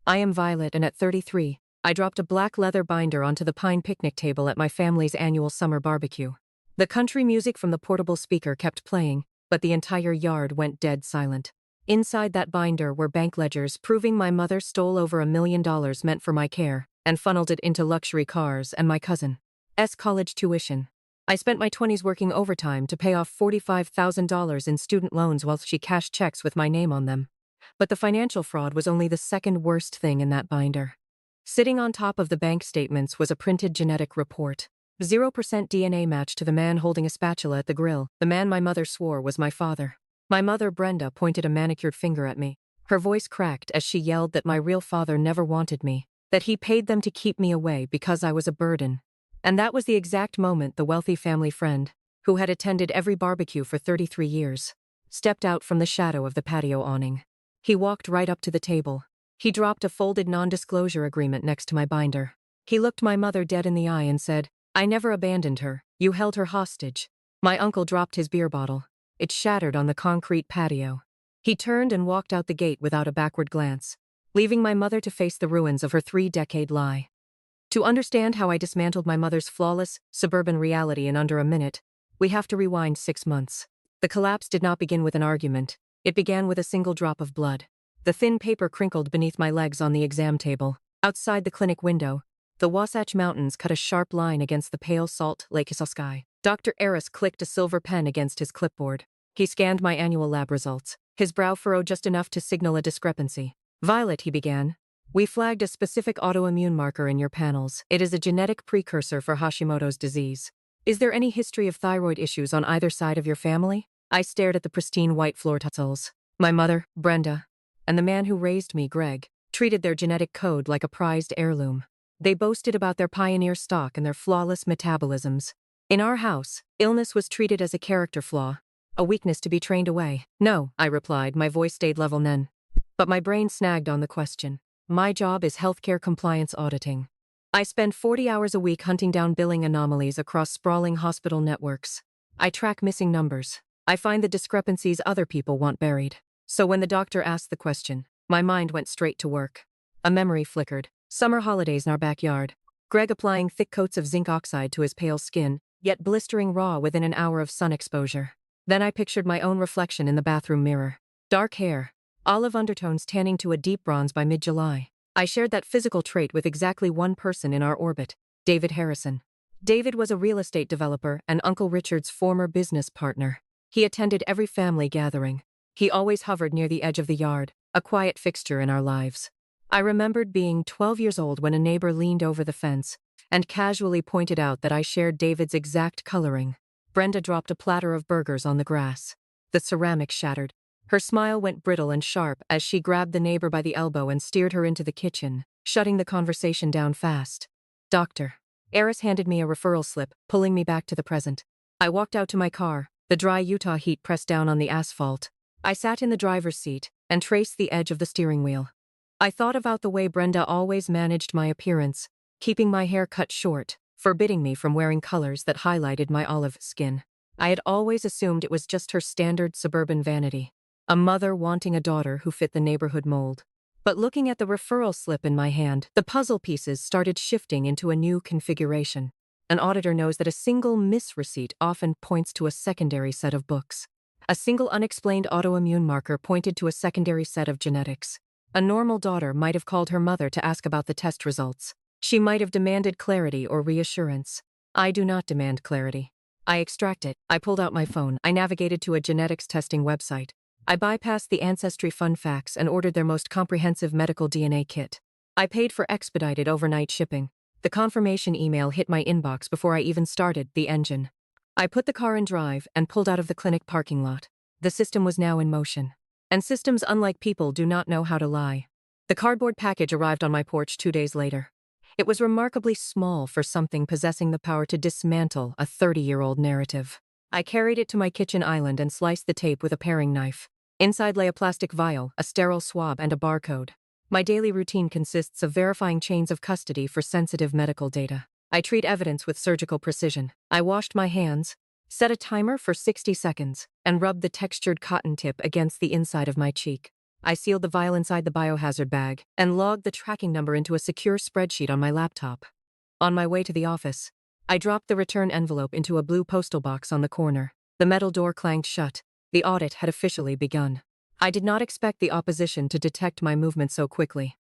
I am Violet, and at 33, I dropped a black leather binder onto the pine picnic table at my family's annual summer barbecue. The country music from the portable speaker kept playing, but the entire yard went dead silent. Inside that binder were bank ledgers proving my mother stole over $1 million meant for my care and funneled it into luxury cars and my cousin's college tuition. I spent my 20s working overtime to pay off $45,000 in student loans while she cashed checks with my name on them. But the financial fraud was only the second worst thing in that binder. Sitting on top of the bank statements was a printed genetic report. 0% DNA match to the man holding a spatula at the grill, the man my mother swore was my father. My mother, Brenda, pointed a manicured finger at me. Her voice cracked as she yelled that my real father never wanted me, that he paid them to keep me away because I was a burden. And that was the exact moment the wealthy family friend, who had attended every barbecue for 33 years, stepped out from the shadow of the patio awning. He walked right up to the table. He dropped a folded non-disclosure agreement next to my binder. He looked my mother dead in the eye and said, "I never abandoned her. You held her hostage." My uncle dropped his beer bottle. It shattered on the concrete patio. He turned and walked out the gate without a backward glance, leaving my mother to face the ruins of her 3-decade lie. To understand how I dismantled my mother's flawless, suburban reality in under a minute, we have to rewind 6 months. The collapse did not begin with an argument. It began with a single drop of blood. The thin paper crinkled beneath my legs on the exam table. Outside the clinic window, the Wasatch Mountains cut a sharp line against the pale Salt Lake sky. Dr. Eris clicked a silver pen against his clipboard. He scanned my annual lab results. His brow furrowed just enough to signal a discrepancy. "Violet," he began, "we flagged a specific autoimmune marker in your panels. It is a genetic precursor for Hashimoto's disease. Is there any history of thyroid issues on either side of your family?" I stared at the pristine white floor tiles. My mother, Brenda, and the man who raised me, Greg, treated their genetic code like a prized heirloom. They boasted about their pioneer stock and their flawless metabolisms. In our house, illness was treated as a character flaw, a weakness to be trained away. "No," I replied, my voice stayed level then. But my brain snagged on the question. My job is healthcare compliance auditing. I spend 40 hours a week hunting down billing anomalies across sprawling hospital networks. I track missing numbers. I find the discrepancies other people want buried. So when the doctor asked the question, my mind went straight to work. A memory flickered. Summer holidays in our backyard. Greg applying thick coats of zinc oxide to his pale skin, yet blistering raw within an hour of sun exposure. Then I pictured my own reflection in the bathroom mirror. Dark hair, olive undertones tanning to a deep bronze by mid-July. I shared that physical trait with exactly one person in our orbit, David Harrison. David was a real estate developer and Uncle Richard's former business partner. He attended every family gathering. He always hovered near the edge of the yard, a quiet fixture in our lives. I remembered being 12 years old when a neighbor leaned over the fence and casually pointed out that I shared David's exact coloring. Brenda dropped a platter of burgers on the grass. The ceramic shattered. Her smile went brittle and sharp as she grabbed the neighbor by the elbow and steered her into the kitchen, shutting the conversation down fast. "Doctor." Eris handed me a referral slip, pulling me back to the present. I walked out to my car, the dry Utah heat pressed down on the asphalt. I sat in the driver's seat and traced the edge of the steering wheel. I thought about the way Brenda always managed my appearance, keeping my hair cut short, forbidding me from wearing colors that highlighted my olive skin. I had always assumed it was just her standard suburban vanity, a mother wanting a daughter who fit the neighborhood mold. But looking at the referral slip in my hand, the puzzle pieces started shifting into a new configuration. An auditor knows that a single misreceipt often points to a secondary set of books. A single unexplained autoimmune marker pointed to a secondary set of genetics. A normal daughter might have called her mother to ask about the test results. She might have demanded clarity or reassurance. I do not demand clarity. I extract it. I pulled out my phone. I navigated to a genetics testing website. I bypassed the Ancestry Fun Facts and ordered their most comprehensive medical DNA kit. I paid for expedited overnight shipping. The confirmation email hit my inbox before I even started the engine. I put the car in drive and pulled out of the clinic parking lot. The system was now in motion. And systems, unlike people, do not know how to lie. The cardboard package arrived on my porch 2 days later. It was remarkably small for something possessing the power to dismantle a 30-year-old narrative. I carried it to my kitchen island and sliced the tape with a paring knife. Inside lay a plastic vial, a sterile swab, and a barcode. My daily routine consists of verifying chains of custody for sensitive medical data. I treat evidence with surgical precision. I washed my hands, set a timer for 60 seconds, and rubbed the textured cotton tip against the inside of my cheek. I sealed the vial inside the biohazard bag and logged the tracking number into a secure spreadsheet on my laptop. On my way to the office, I dropped the return envelope into a blue postal box on the corner. The metal door clanged shut. The audit had officially begun. I did not expect the opposition to detect my movement so quickly.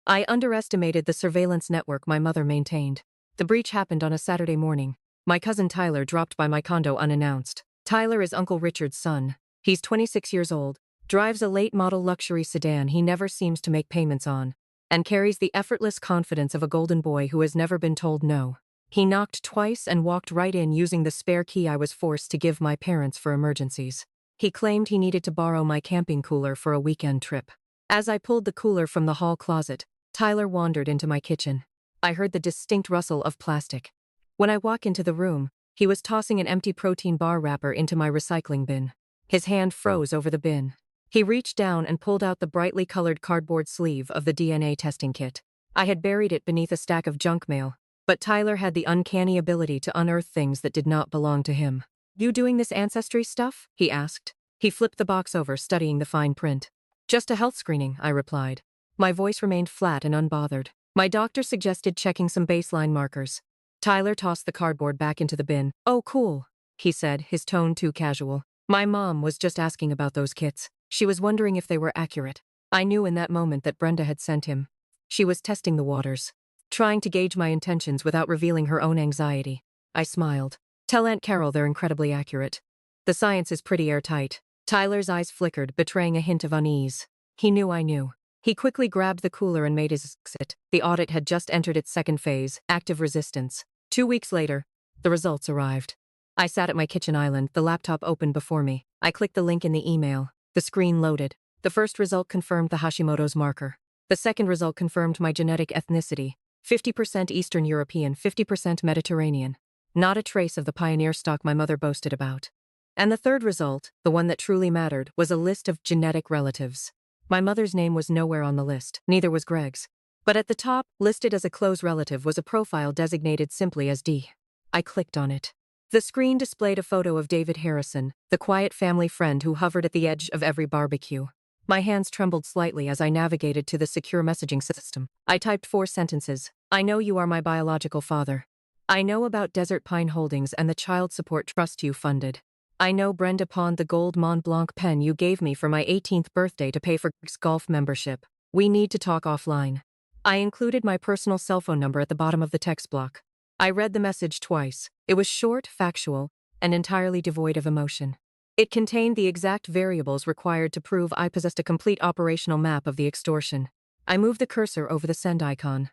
I underestimated the surveillance network my mother maintained. The breach happened on a Saturday morning. My cousin Tyler dropped by my condo unannounced. Tyler is Uncle Richard's son. He's 26 years old, drives a late-model luxury sedan he never seems to make payments on, and carries the effortless confidence of a golden boy who has never been told no. He knocked twice and walked right in using the spare key I was forced to give my parents for emergencies. He claimed he needed to borrow my camping cooler for a weekend trip. As I pulled the cooler from the hall closet, Tyler wandered into my kitchen. I heard the distinct rustle of plastic. When I walked into the room, he was tossing an empty protein bar wrapper into my recycling bin. His hand froze over the bin. He reached down and pulled out the brightly colored cardboard sleeve of the DNA testing kit. I had buried it beneath a stack of junk mail, but Tyler had the uncanny ability to unearth things that did not belong to him. "You doing this ancestry stuff?" he asked. He flipped the box over, studying the fine print. "Just a health screening," I replied. My voice remained flat and unbothered. My doctor suggested checking some baseline markers. Tyler tossed the cardboard back into the bin. "Oh, cool," he said, his tone too casual. "My mom was just asking about those kits. She was wondering if they were accurate." I knew in that moment that Brenda had sent him. She was testing the waters, trying to gauge my intentions without revealing her own anxiety. I smiled. "Tell Aunt Carol they're incredibly accurate. The science is pretty airtight." Tyler's eyes flickered, betraying a hint of unease. He knew I knew. He quickly grabbed the cooler and made his exit. The audit had just entered its second phase, active resistance. 2 weeks later, the results arrived. I sat at my kitchen island, the laptop open before me. I clicked the link in the email. The screen loaded. The first result confirmed the Hashimoto's marker. The second result confirmed my genetic ethnicity, 50% Eastern European, 50% Mediterranean. Not a trace of the pioneer stock my mother boasted about. And the third result, the one that truly mattered, was a list of genetic relatives. My mother's name was nowhere on the list, neither was Greg's. But at the top, listed as a close relative, was a profile designated simply as D. I clicked on it. The screen displayed a photo of David Harrison, the quiet family friend who hovered at the edge of every barbecue. My hands trembled slightly as I navigated to the secure messaging system. I typed 4 sentences. "I know you are my biological father. I know about Desert Pine Holdings and the child support trust you funded. I know Brenda pawned the gold Mont Blanc pen you gave me for my 18th birthday to pay for Greg's golf membership. We need to talk offline." I included my personal cell phone number at the bottom of the text block. I read the message twice. It was short, factual, and entirely devoid of emotion. It contained the exact variables required to prove I possessed a complete operational map of the extortion. I moved the cursor over the send icon.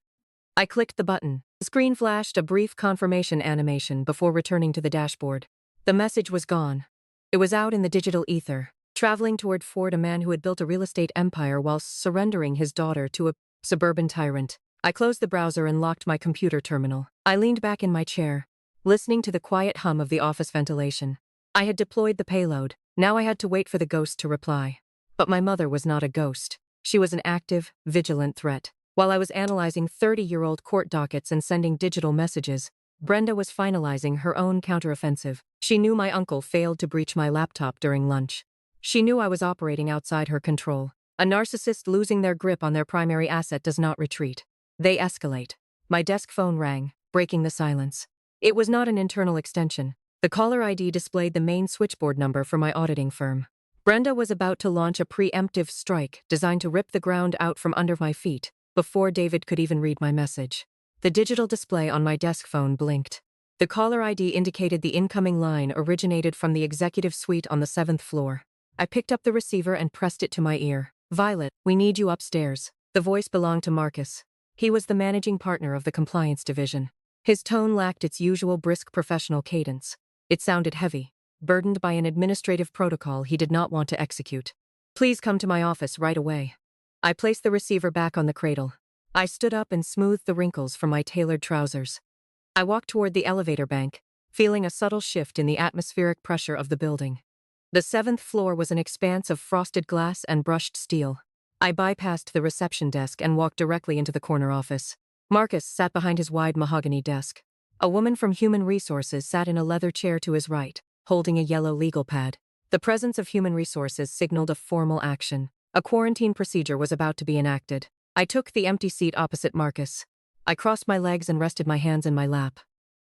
I clicked the button. The screen flashed a brief confirmation animation before returning to the dashboard. The message was gone. It was out in the digital ether, traveling toward Ford, a man who had built a real estate empire while surrendering his daughter to a suburban tyrant. I closed the browser and locked my computer terminal. I leaned back in my chair, listening to the quiet hum of the office ventilation. I had deployed the payload. Now I had to wait for the ghost to reply. But my mother was not a ghost. She was an active, vigilant threat. While I was analyzing 30-year-old court dockets and sending digital messages, Brenda was finalizing her own counteroffensive. She knew my uncle failed to breach my laptop during lunch. She knew I was operating outside her control. A narcissist losing their grip on their primary asset does not retreat. They escalate. My desk phone rang, breaking the silence. It was not an internal extension. The caller ID displayed the main switchboard number for my auditing firm. Brenda was about to launch a preemptive strike designed to rip the ground out from under my feet before David could even read my message. The digital display on my desk phone blinked. The caller ID indicated the incoming line originated from the executive suite on the 7th floor. I picked up the receiver and pressed it to my ear. "Violet, we need you upstairs." The voice belonged to Marcus. He was the managing partner of the compliance division. His tone lacked its usual brisk professional cadence. It sounded heavy, burdened by an administrative protocol he did not want to execute. "Please come to my office right away." I placed the receiver back on the cradle. I stood up and smoothed the wrinkles from my tailored trousers. I walked toward the elevator bank, feeling a subtle shift in the atmospheric pressure of the building. The 7th floor was an expanse of frosted glass and brushed steel. I bypassed the reception desk and walked directly into the corner office. Marcus sat behind his wide mahogany desk. A woman from Human Resources sat in a leather chair to his right, holding a yellow legal pad. The presence of Human Resources signaled a formal action. A quarantine procedure was about to be enacted. I took the empty seat opposite Marcus. I crossed my legs and rested my hands in my lap.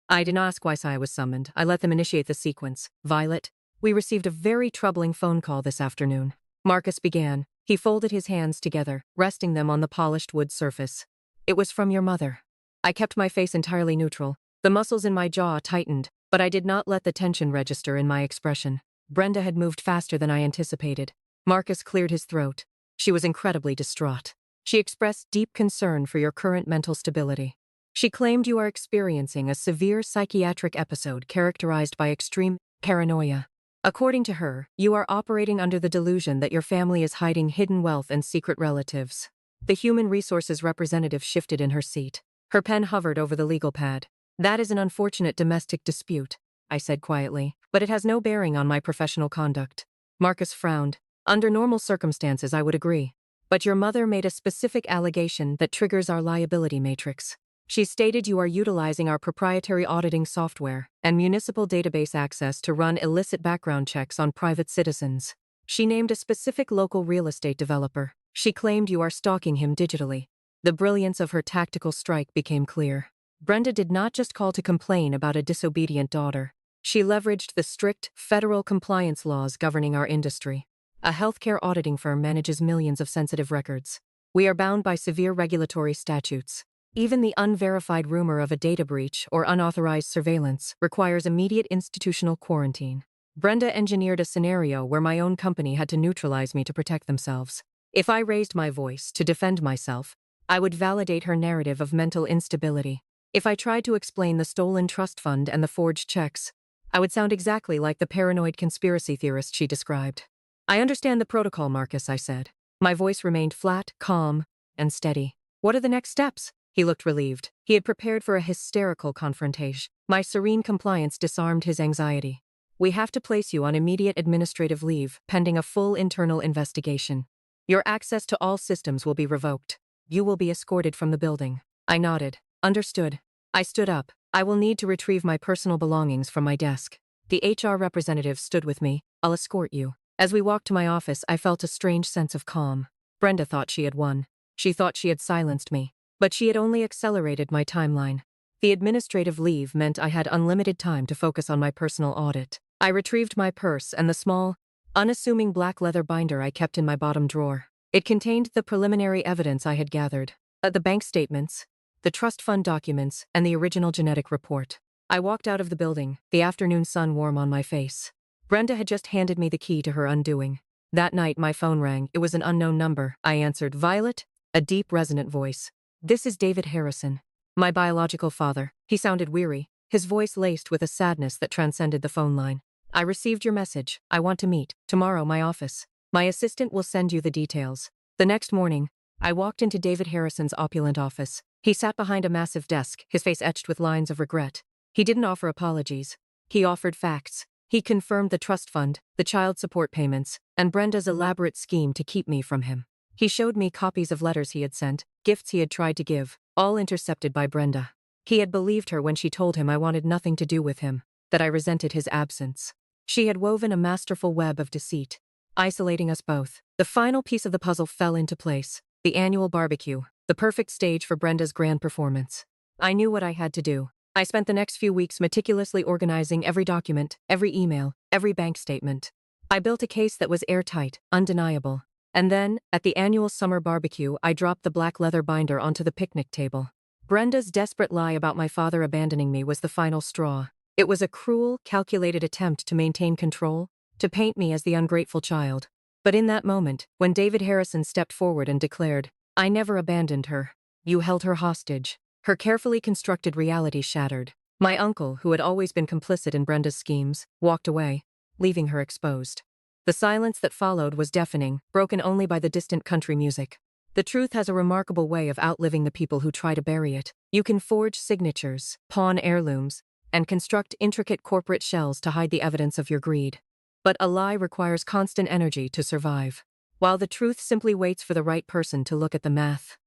I didn't ask why I was summoned. I let them initiate the sequence. Violet, we received a very troubling phone call this afternoon. Marcus began. He folded his hands together, resting them on the polished wood surface. It was from your mother. I kept my face entirely neutral. The muscles in my jaw tightened, but I did not let the tension register in my expression. Brenda had moved faster than I anticipated. Marcus cleared his throat. She was incredibly distraught. She expressed deep concern for your current mental stability. She claimed you are experiencing a severe psychiatric episode characterized by extreme paranoia. According to her, you are operating under the delusion that your family is hiding hidden wealth and secret relatives. The human resources representative shifted in her seat. Her pen hovered over the legal pad. That is an unfortunate domestic dispute, I said quietly, but it has no bearing on my professional conduct. Marcus frowned. Under normal circumstances, I would agree. But your mother made a specific allegation that triggers our liability matrix. She stated you are utilizing our proprietary auditing software and municipal database access to run illicit background checks on private citizens. She named a specific local real estate developer. She claimed you are stalking him digitally. The brilliance of her tactical strike became clear. Brenda did not just call to complain about a disobedient daughter. She leveraged the strict federal compliance laws governing our industry. A healthcare auditing firm manages millions of sensitive records. We are bound by severe regulatory statutes. Even the unverified rumor of a data breach or unauthorized surveillance requires immediate institutional quarantine. Brenda engineered a scenario where my own company had to neutralize me to protect themselves. If I raised my voice to defend myself, I would validate her narrative of mental instability. If I tried to explain the stolen trust fund and the forged checks, I would sound exactly like the paranoid conspiracy theorist she described. I understand the protocol, Marcus, I said. My voice remained flat, calm, and steady. What are the next steps? He looked relieved. He had prepared for a hysterical confrontation. My serene compliance disarmed his anxiety. We have to place you on immediate administrative leave, pending a full internal investigation. Your access to all systems will be revoked. You will be escorted from the building. I nodded. Understood. I stood up. I will need to retrieve my personal belongings from my desk. The HR representative stood with me. I'll escort you. As we walked to my office, I felt a strange sense of calm. Brenda thought she had won. She thought she had silenced me. But she had only accelerated my timeline. The administrative leave meant I had unlimited time to focus on my personal audit. I retrieved my purse and the small, unassuming black leather binder I kept in my bottom drawer. It contained the preliminary evidence I had gathered. The bank statements, the trust fund documents, and the original genetic report. I walked out of the building, the afternoon sun warm on my face. Brenda had just handed me the key to her undoing. That night my phone rang. It was an unknown number. I answered. Violet? A deep, resonant voice. This is David Harrison. My biological father. He sounded weary, his voice laced with a sadness that transcended the phone line. I received your message. I want to meet. Tomorrow, my office. My assistant will send you the details. The next morning, I walked into David Harrison's opulent office. He sat behind a massive desk, his face etched with lines of regret. He didn't offer apologies. He offered facts. He confirmed the trust fund, the child support payments, and Brenda's elaborate scheme to keep me from him. He showed me copies of letters he had sent, gifts he had tried to give, all intercepted by Brenda. He had believed her when she told him I wanted nothing to do with him, that I resented his absence. She had woven a masterful web of deceit, isolating us both. The final piece of the puzzle fell into place. The annual barbecue, the perfect stage for Brenda's grand performance. I knew what I had to do. I spent the next few weeks meticulously organizing every document, every email, every bank statement. I built a case that was airtight, undeniable. And then, at the annual summer barbecue, I dropped the black leather binder onto the picnic table. Brenda's desperate lie about my father abandoning me was the final straw. It was a cruel, calculated attempt to maintain control, to paint me as the ungrateful child. But in that moment, when David Harrison stepped forward and declared, I never abandoned her. You held her hostage. Her carefully constructed reality shattered. My uncle, who had always been complicit in Brenda's schemes, walked away, leaving her exposed. The silence that followed was deafening, broken only by the distant country music. The truth has a remarkable way of outliving the people who try to bury it. You can forge signatures, pawn heirlooms, and construct intricate corporate shells to hide the evidence of your greed. But a lie requires constant energy to survive, while the truth simply waits for the right person to look at the math.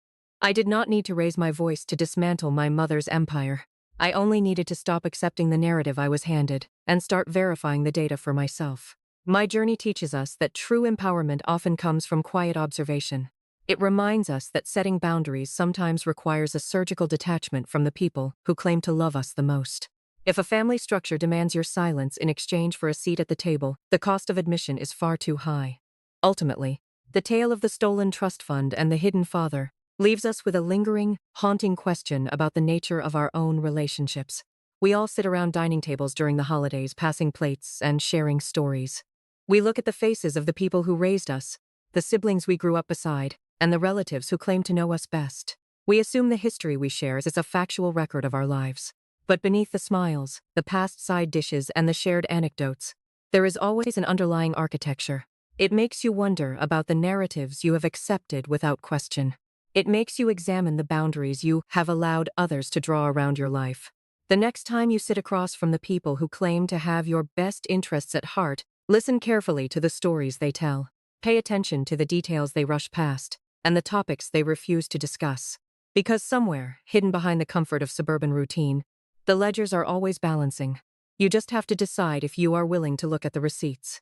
I did not need to raise my voice to dismantle my mother's empire. I only needed to stop accepting the narrative I was handed and start verifying the data for myself. My journey teaches us that true empowerment often comes from quiet observation. It reminds us that setting boundaries sometimes requires a surgical detachment from the people who claim to love us the most. If a family structure demands your silence in exchange for a seat at the table, the cost of admission is far too high. Ultimately, the tale of the stolen trust fund and the hidden father leaves us with a lingering, haunting question about the nature of our own relationships. We all sit around dining tables during the holidays, passing plates and sharing stories. We look at the faces of the people who raised us, the siblings we grew up beside, and the relatives who claim to know us best. We assume the history we share is a factual record of our lives. But beneath the smiles, the past side dishes, and the shared anecdotes, there is always an underlying architecture. It makes you wonder about the narratives you have accepted without question. It makes you examine the boundaries you have allowed others to draw around your life. The next time you sit across from the people who claim to have your best interests at heart, listen carefully to the stories they tell. Pay attention to the details they rush past, and the topics they refuse to discuss. Because somewhere, hidden behind the comfort of suburban routine, the ledgers are always balancing. You just have to decide if you are willing to look at the receipts.